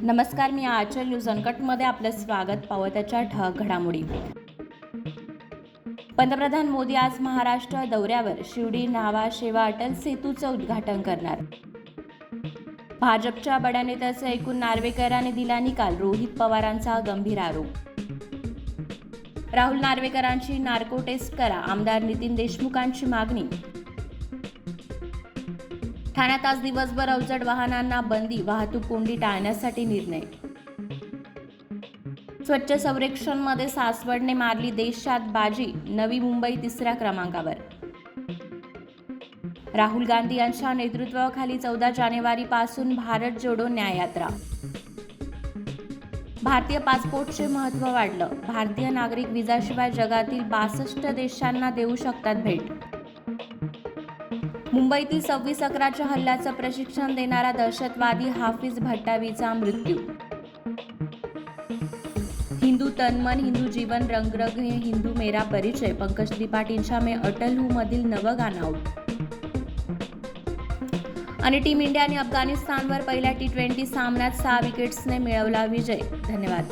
नमस्कार, मी आचल न्यूज अनकटमध्ये आपलं स्वागत. पावत्याच्या ठळक घडामोडी. पंतप्रधान मोदी आज महाराष्ट्र दौऱ्यावर. शिवडी न्हावा शेवा अटल सेतूचं उद्घाटन करणार. भाजपच्या बड्या नेत्याचं ऐकून नार्वेकरांनी दिला निकाल. रोहित पवारांचा गंभीर आरोप. राहुल नार्वेकरांची नार्को टेस्ट करा, आमदार नितीन देशमुखांची मागणी. ठाण्यात आज दिवसभर अवजड वाहनांना बंदी. वाहतूक कोंडी टाळण्यासाठी निर्णय. स्वच्छ सर्वेक्षणमध्ये सासवडने मारली देशात बाजी. नवी मुंबई तिसऱ्या क्रमांकावर. राहुल गांधी यांच्या नेतृत्वाखाली 14 जानेवारीपासून भारत जोडो न्याययात्रा. भारतीय पासपोर्टचे महत्त्व वाढलं. भारतीय नागरिक विजाशिवाय जगातील 62 देशांना देऊ शकतात भेट. मुंबईतील 26/11च्या हल्ल्याचं प्रशिक्षण देणारा दहशतवादी हाफिज भट्टावीचा मृत्यू. हिंदू तनमन हिंदू जीवन रंगरग हे हिंदू मेरा परिचय. पंकज त्रिपाठींच्या में अटल हूँ मधील नवं गाणं आऊट. आणि टीम इंडियाने अफगाणिस्तानवर पहिल्या T20 सामन्यात 6 विकेट्सने मिळवला विजय. धन्यवाद.